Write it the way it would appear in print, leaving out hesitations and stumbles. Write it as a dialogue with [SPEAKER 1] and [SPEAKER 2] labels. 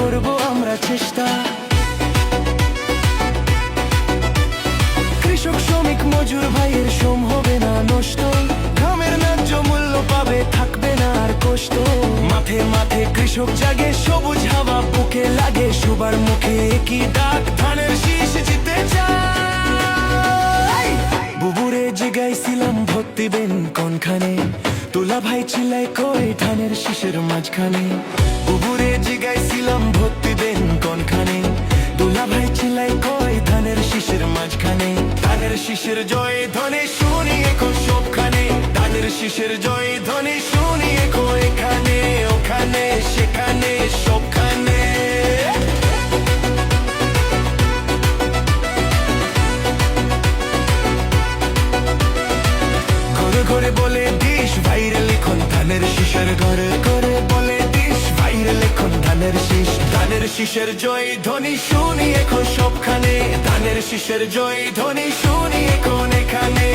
[SPEAKER 1] করব আমরা চেষ্টা। কৃষক শ্রমিক মজুর ভাইয়ের শ্রম হবে না নষ্ট, ঘামের ন্যায্য মূল্য পাবে, থাকবে না আর কষ্ট। মাঠে মাঠে কৃষক জাগে, সবুজ হাওয়া বুকে লাগে, সবার মুখে কি ডাক, ধানের শীষ জিতে যায়। বুবুরে জিগাইছিলাম ভোট দিবেন কোনখানে, তোলা ভাই চিল্লাই কই ধানের শীষের মাঝখানে। বুবুরে জিগাইছিলাম ভোট দিবেন কোনখানে, তোলা ভাই চিল্লাই কই ধানের শীষের মাঝখানে। ধানের শীষের জয় ধ্বনি শুনি এখন সবখানে, ধানের শীষের জয় ধ্বনি শুনি এখন এখানে ওখানে সেখানে সবখানে। ঘরে ঘরে বলে দিস ভাইরাল এখন ধানের শীষের, ঘরে ঘরে বলে দিস ভাইরাল এখন ধানের শীষ। ধানের শীষের জয় ধ্বনি শুনি এখন সবখানে, ধানের শীষের জয় ধ্বনি শুনি এখন এখানে।